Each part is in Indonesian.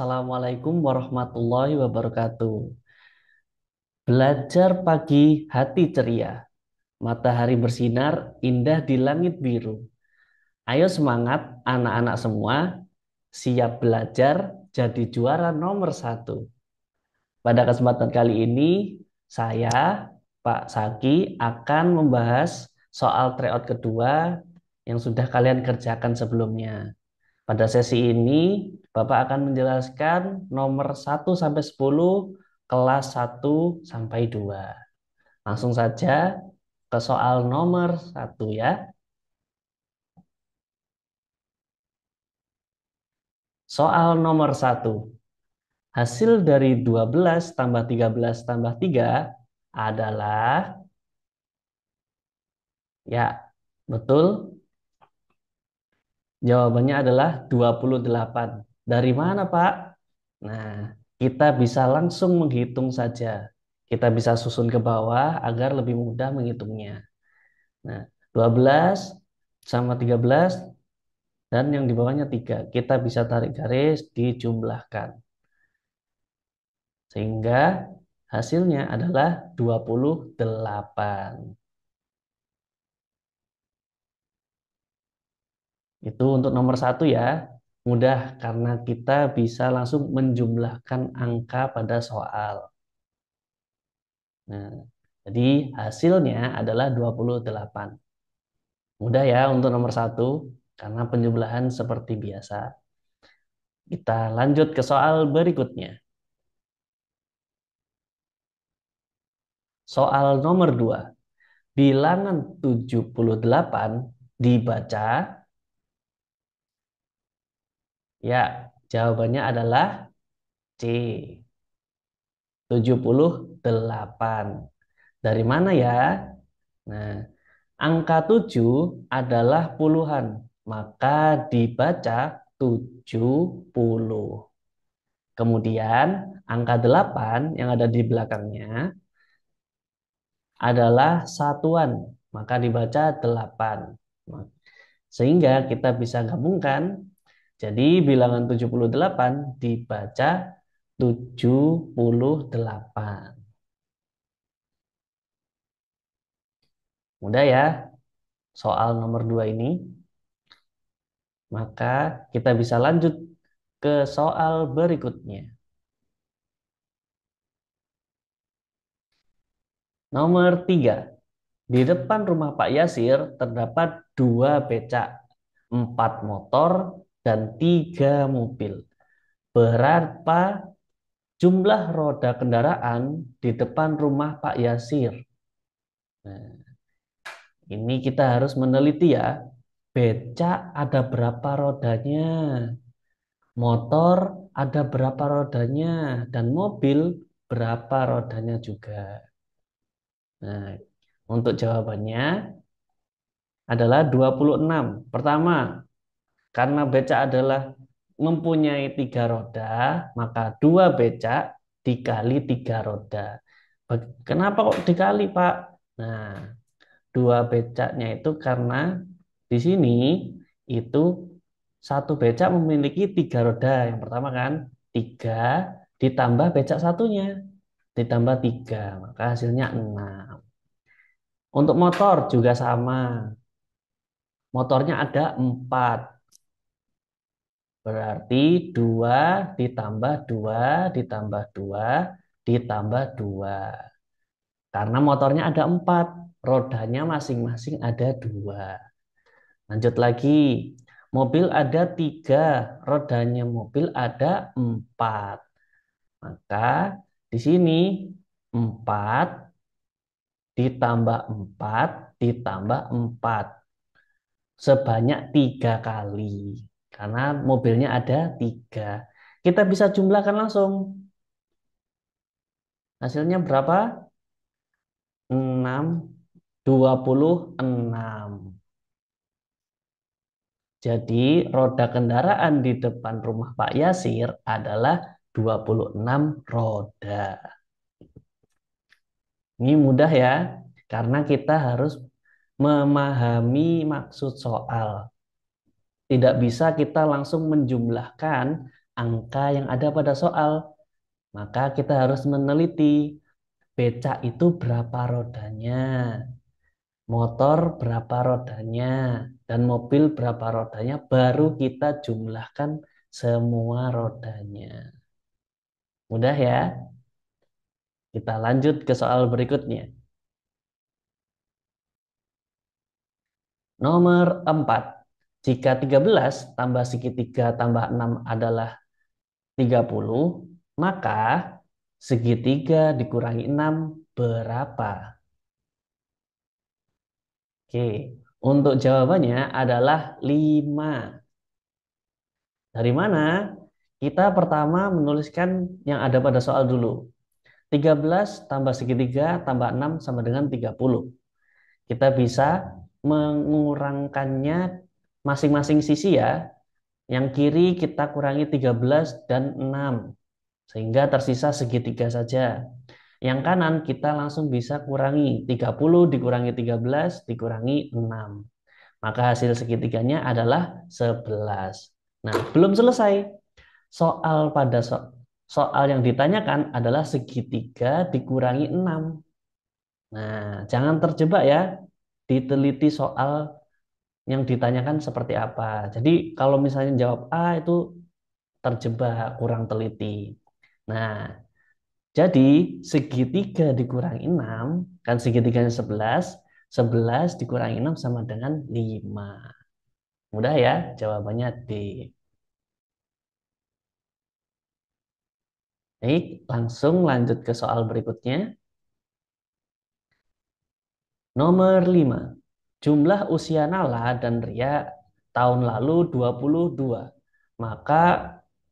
Assalamualaikum warahmatullahi wabarakatuh. Belajar pagi, hati ceria. Matahari bersinar, indah di langit biru. Ayo semangat anak-anak semua, siap belajar jadi juara nomor satu. Pada kesempatan kali ini, saya, Pak Saki, akan membahas soal tryout kedua yang sudah kalian kerjakan sebelumnya. Pada sesi ini, Bapak akan menjelaskan nomor 1 sampai 10, kelas 1 sampai 2. Langsung saja ke soal nomor 1 ya. Soal nomor 1. Hasil dari 12 tambah 13 tambah 3 adalah, ya, betul, jawabannya adalah 28. Dari mana, Pak? Nah, kita bisa langsung menghitung saja. Kita bisa susun ke bawah agar lebih mudah menghitungnya. Nah, 12 sama 13 dan yang di bawahnya 3. Kita bisa tarik garis, dijumlahkan. Sehingga hasilnya adalah 28. Itu untuk nomor 1 ya. Mudah karena kita bisa langsung menjumlahkan angka pada soal. Nah, jadi hasilnya adalah 28. Mudah ya untuk nomor 1 karena penjumlahan seperti biasa. Kita lanjut ke soal berikutnya. Soal nomor 2. Bilangan 78 dibaca, ya, jawabannya adalah C, 78. Dari mana ya? Nah, angka 7 adalah puluhan, maka dibaca 70. Kemudian angka 8 yang ada di belakangnya adalah satuan, maka dibaca 8. Sehingga kita bisa gabungkan, jadi bilangan 78 dibaca 78. Mudah ya soal nomor 2 ini. Maka kita bisa lanjut ke soal berikutnya. Nomor 3. Di depan rumah Pak Yasir terdapat 2 becak, 4 motor, dan 3 mobil. Berapa jumlah roda kendaraan di depan rumah Pak Yasir? Nah, ini kita harus meneliti ya. Becak ada berapa rodanya? Motor ada berapa rodanya? Dan mobil berapa rodanya juga? Nah, untuk jawabannya adalah 26. Pertama, karena becak adalah mempunyai 3 roda, maka 2 becak dikali 3 roda. Kenapa kok dikali, Pak? Nah, 2 becaknya itu karena di sini itu satu becak memiliki 3 roda. Yang pertama kan 3 ditambah becak satunya ditambah 3, maka hasilnya 6. Untuk motor juga sama. Motornya ada 4. Berarti 2 ditambah 2 ditambah 2 ditambah 2. Karena motornya ada 4, rodanya masing-masing ada 2. Lanjut lagi. Mobil ada 3, rodanya mobil ada 4. Maka di sini 4 ditambah 4 ditambah 4. Sebanyak 3 kali. Karena mobilnya ada 3. Kita bisa jumlahkan langsung. Hasilnya berapa? 6, 26. Jadi roda kendaraan di depan rumah Pak Yasir adalah 26 roda. Ini mudah ya, karena kita harus memahami maksud soal. Tidak bisa kita langsung menjumlahkan angka yang ada pada soal. Maka kita harus meneliti beca itu berapa rodanya, motor berapa rodanya, dan mobil berapa rodanya, baru kita jumlahkan semua rodanya. Mudah ya? Kita lanjut ke soal berikutnya. Nomor 4. Jika 13 tambah segitiga tambah 6 adalah 30, maka segitiga dikurangi 6 berapa? Oke, untuk jawabannya adalah 5. Dari mana? Kita pertama menuliskan yang ada pada soal dulu. 13 tambah segitiga tambah 6 sama dengan 30. Kita bisa mengurangkannya masing-masing sisi ya. Yang kiri kita kurangi 13 dan 6. Sehingga tersisa segitiga saja. Yang kanan kita langsung bisa kurangi 30 dikurangi 13 dikurangi 6. Maka hasil segitiganya adalah 11. Nah, belum selesai. Soal yang ditanyakan adalah segitiga dikurangi 6. Nah, jangan terjebak ya. Diteliti soal yang ditanyakan seperti apa. Jadi, kalau misalnya jawab A itu terjebak, kurang teliti. Nah, jadi segitiga dikurangi 6, kan segitiganya 11, 11 dikurangi 6 sama dengan 5. Mudah ya, jawabannya D. Baik, langsung lanjut ke soal berikutnya. Nomor 5. Jumlah usia Nala dan Ria tahun lalu 22. Maka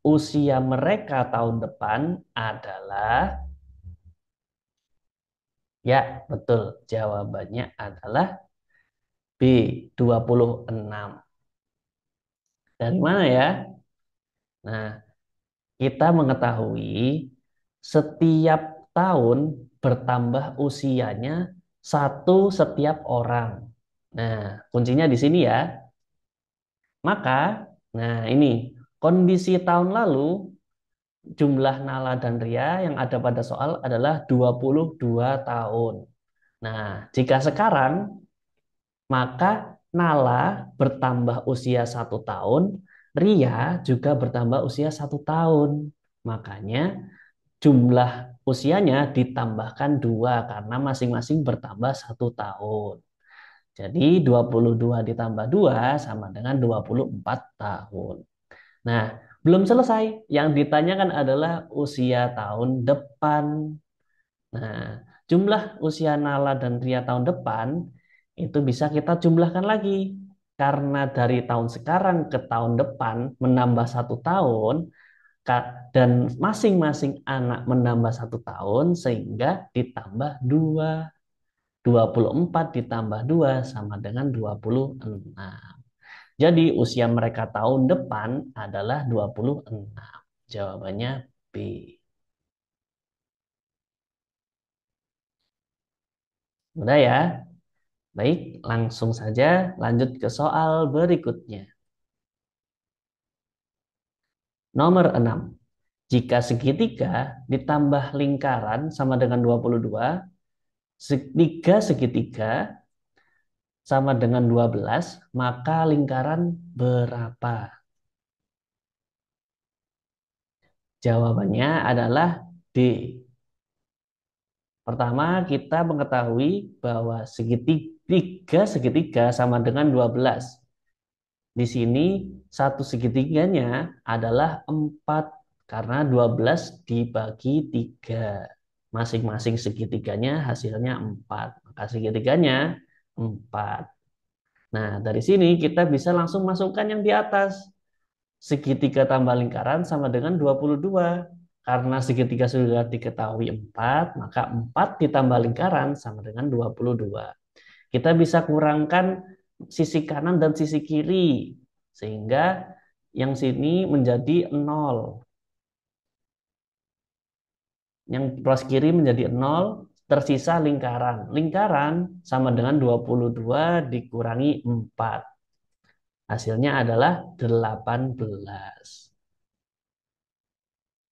usia mereka tahun depan adalah, ya betul, jawabannya adalah B, 26. Dari mana ya? Nah, kita mengetahui setiap tahun bertambah usianya satu setiap orang. Nah, kuncinya di sini ya. Maka, nah ini kondisi tahun lalu jumlah Nala dan Ria yang ada pada soal adalah 22 tahun. Nah, jika sekarang maka Nala bertambah usia 1 tahun, Ria juga bertambah usia 1 tahun. Makanya jumlah usianya ditambahkan 2 karena masing-masing bertambah 1 tahun. Jadi 22 ditambah 2 sama dengan 24 tahun. Nah, belum selesai. Yang ditanyakan adalah usia tahun depan. Nah, jumlah usia Nala dan Ria tahun depan itu bisa kita jumlahkan lagi. Karena dari tahun sekarang ke tahun depan menambah 1 tahun, dan masing-masing anak menambah 1 tahun sehingga ditambah 2. 24 ditambah 2 sama dengan 26. Jadi usia mereka tahun depan adalah 26. Jawabannya B. Mudah ya? Baik, langsung saja lanjut ke soal berikutnya. Nomor 6. Jika segitiga ditambah lingkaran sama dengan 22, tiga segitiga sama dengan 12, maka lingkaran berapa? Jawabannya adalah D. Pertama, kita mengetahui bahwa tiga segitiga sama dengan 12. Di sini satu segitiganya adalah 4 karena 12 dibagi 3. Masing-masing segitiganya hasilnya 4. Maka segitiganya 4. Nah, dari sini kita bisa langsung masukkan yang di atas. Segitiga tambah lingkaran sama dengan 22. Karena segitiga sudah diketahui 4, maka 4 ditambah lingkaran sama dengan 22. Kita bisa kurangkan sisi kanan dan sisi kiri. Sehingga yang sini menjadi 0. Yang plus kiri menjadi 0, tersisa lingkaran. Lingkaran sama dengan 22 dikurangi 4. Hasilnya adalah 18.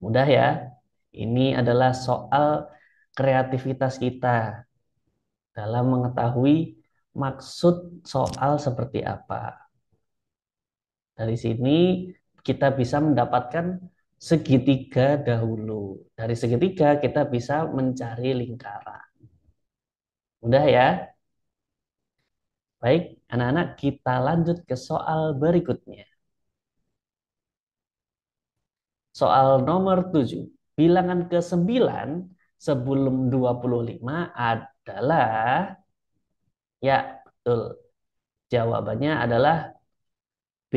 Mudah ya. Ini adalah soal kreativitas kita dalam mengetahui maksud soal seperti apa. Dari sini kita bisa mendapatkan segitiga dahulu. Dari segitiga kita bisa mencari lingkaran. Mudah ya? Baik, anak-anak kita lanjut ke soal berikutnya. Soal nomor 7. Bilangan ke-9 sebelum 25 adalah, ya betul. Jawabannya adalah B,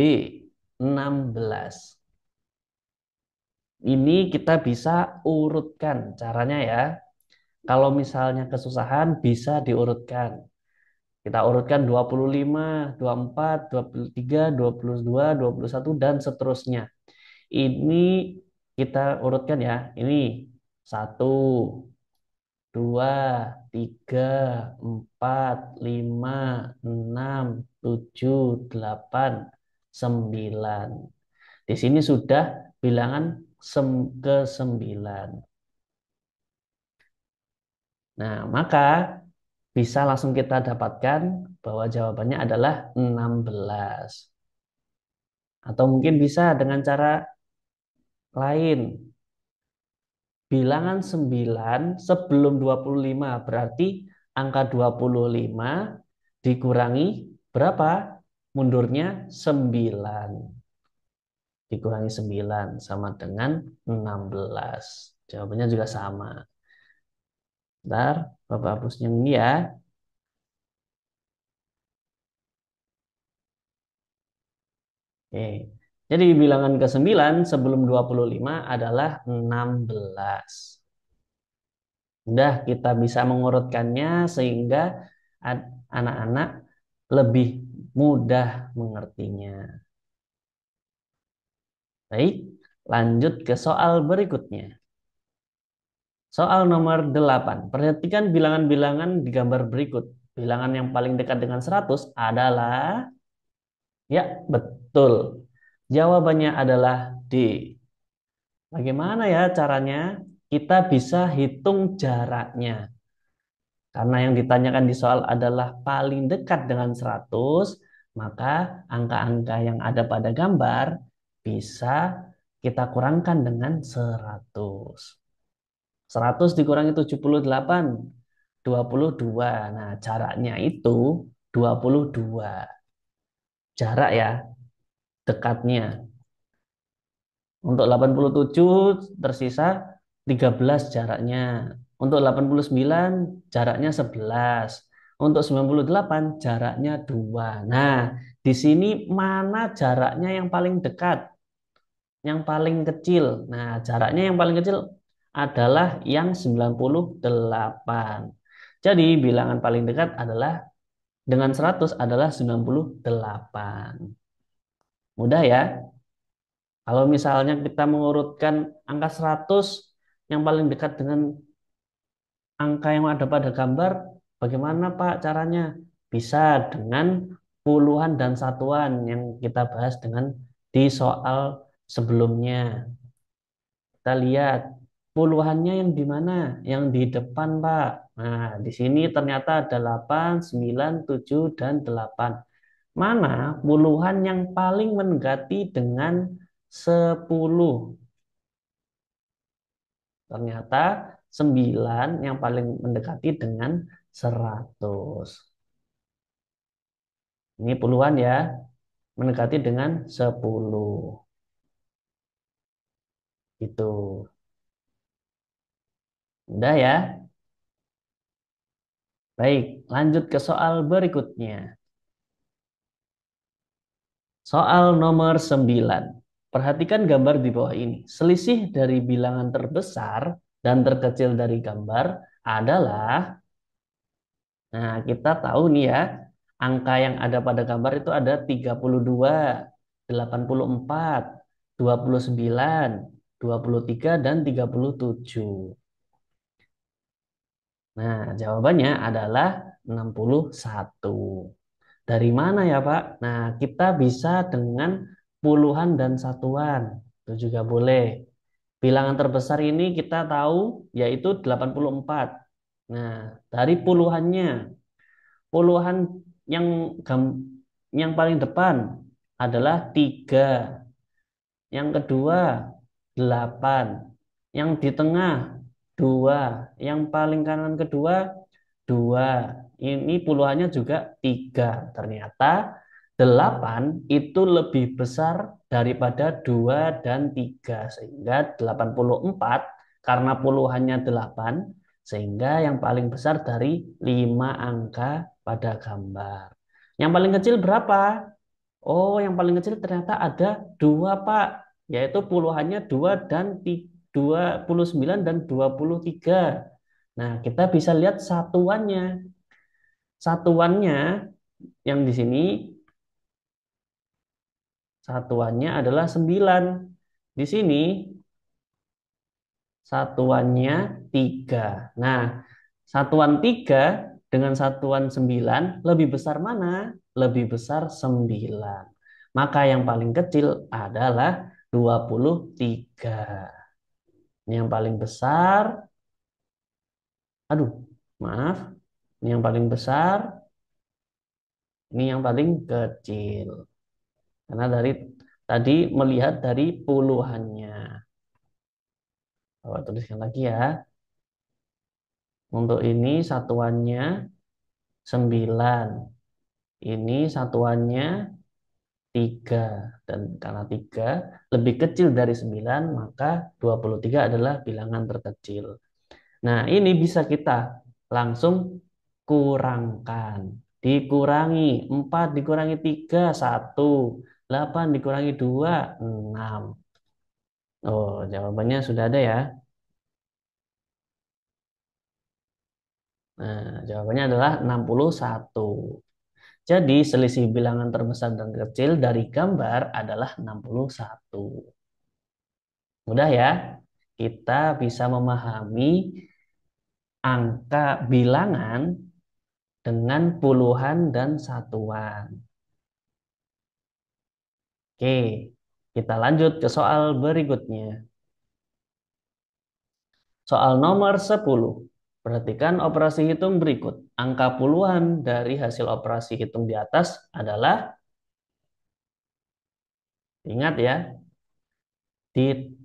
16. Ini kita bisa urutkan caranya ya. Kalau misalnya kesusahan bisa diurutkan. Kita urutkan 25, 24, 23, 22, 21 dan seterusnya. Ini kita urutkan ya. Ini satu, dua, tiga, empat, lima, enam, tujuh, delapan, sembilan. Di sini sudah bilangan ke-9. Nah, maka bisa langsung kita dapatkan bahwa jawabannya adalah 16. Atau mungkin bisa dengan cara lain. Bilangan 9 sebelum 25 berarti angka 25 dikurangi berapa? Mundurnya 9. Dikurangi 9 sama dengan 16. Jawabannya juga sama. Bentar, Bapak hapusnya ini ya. Oke. Jadi bilangan ke-9 sebelum 25 adalah 16. Udah kita bisa mengurutkannya sehingga anak-anak lebih mudah mengertinya. Baik, lanjut ke soal berikutnya. Soal nomor 8. Perhatikan bilangan-bilangan di gambar berikut. Bilangan yang paling dekat dengan 100 adalah, ya betul. Jawabannya adalah D. Bagaimana ya caranya? Kita bisa hitung jaraknya. Karena yang ditanyakan di soal adalah paling dekat dengan 100, maka angka-angka yang ada pada gambar bisa kita kurangkan dengan 100. 100 dikurangi 78, 22. Nah, jaraknya itu 22. Jarak ya, dekatnya. Untuk 87 tersisa 13 jaraknya. Untuk 89 jaraknya 11. Untuk 98 jaraknya 2. Nah, di sini mana jaraknya yang paling dekat? Yang paling kecil. Nah, jaraknya yang paling kecil adalah yang 98. Jadi, bilangan paling dekat adalah dengan 100 adalah 98. Mudah ya? Kalau misalnya kita mengurutkan angka 100 yang paling dekat dengan angka yang ada pada gambar, bagaimana Pak caranya? Bisa dengan puluhan dan satuan yang kita bahas dengan di soal sebelumnya. Kita lihat puluhannya yang di mana? Yang di depan, Pak. Nah, di sini ternyata ada 8, 9, 7, dan 8. Mana puluhan yang paling mendekati dengan 10? Ternyata 9 yang paling mendekati dengan 100. Ini puluhan ya, mendekati dengan 10. Itu. Udah ya? Baik, lanjut ke soal berikutnya. Soal nomor 9. Perhatikan gambar di bawah ini. Selisih dari bilangan terbesar dan terkecil dari gambar adalah, nah kita tahu nih ya, angka yang ada pada gambar itu ada 32, 84, 29, 23, dan 37. Nah, jawabannya adalah 61. Dari mana ya, Pak? Nah, kita bisa dengan puluhan dan satuan. Itu juga boleh. Bilangan terbesar ini kita tahu yaitu 84. Nah, dari puluhannya, puluhan yang yang paling depan adalah 3, yang kedua 8, yang di tengah 2, yang paling kanan kedua 2. Ini puluhannya juga 3. Ternyata 8 itu lebih besar daripada 2 dan 3. Sehingga 84 karena puluhannya 8, sehingga yang paling besar dari 5 angka pada gambar. Yang paling kecil berapa? Oh, yang paling kecil ternyata ada 2, Pak. Yaitu puluhannya 2 dan 29 dan 23. Nah, kita bisa lihat satuannya. Satuannya yang di sini, satuannya adalah 9. Di sini satuannya 3. Nah, satuan 3 dengan satuan 9 lebih besar mana? Lebih besar 9. Maka yang paling kecil adalah 23. Ini yang paling besar, aduh, maaf. Ini yang paling besar, ini yang paling kecil. Karena dari tadi melihat dari puluhannya. Coba tuliskan lagi ya. Untuk ini satuannya 9. Ini satuannya 3. Dan karena 3 lebih kecil dari 9, maka 23 adalah bilangan terkecil. Nah, ini bisa kita langsung kurangkan. Dikurangi 4 dikurangi 3 1. 8 dikurangi 2 6. Oh, jawabannya sudah ada ya. Nah, jawabannya adalah 61. Jadi, selisih bilangan terbesar dan kecil dari gambar adalah 61. Mudah ya? Kita bisa memahami angka bilangan dengan puluhan dan satuan. Oke, kita lanjut ke soal berikutnya. Soal nomor 10. Perhatikan operasi hitung berikut. Angka puluhan dari hasil operasi hitung di atas adalah, ingat ya, di,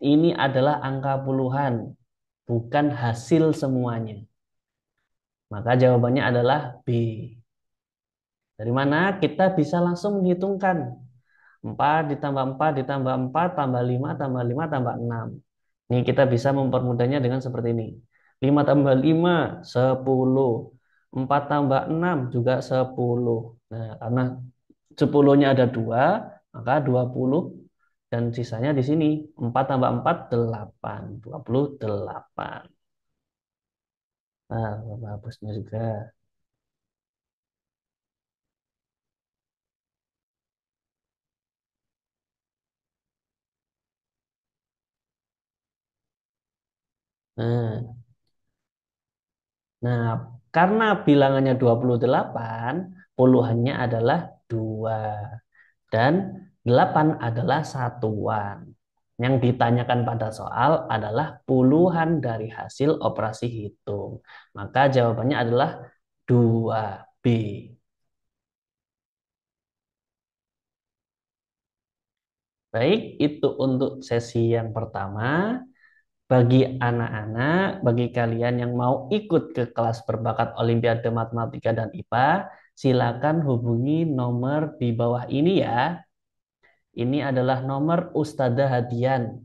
ini adalah angka puluhan, bukan hasil semuanya. Maka jawabannya adalah B. Dari mana kita bisa langsung menghitungkan. 4 ditambah 4 ditambah 4 tambah 5 tambah 5 tambah 6. Ini kita bisa mempermudahnya dengan seperti ini. 5 tambah 5, 10. 4 tambah 6 juga 10. Nah, karena 10-nya ada 2, maka 20. Dan sisanya di sini. 4 tambah 4, 8. 28. Nah, hapusnya juga. Nah, nah, karena bilangannya 28, puluhannya adalah 2. Dan 8 adalah satuan. Yang ditanyakan pada soal adalah puluhan dari hasil operasi hitung. Maka jawabannya adalah 2B. Baik, itu untuk sesi yang pertama. Bagi anak-anak, bagi kalian yang mau ikut ke kelas berbakat Olimpiade Matematika dan IPA, silakan hubungi nomor di bawah ini ya. Ini adalah nomor Ustadzah Hadian.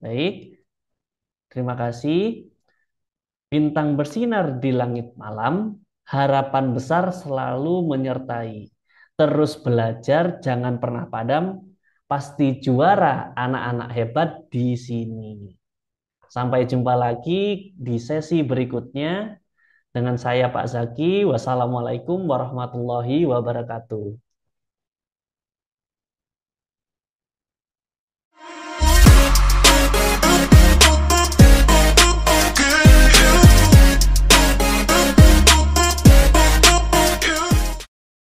Baik, terima kasih. Bintang bersinar di langit malam, harapan besar selalu menyertai. Terus belajar, jangan pernah padam, pasti juara anak-anak hebat di sini. Sampai jumpa lagi di sesi berikutnya dengan saya Pak Zaki. Wassalamualaikum warahmatullahi wabarakatuh.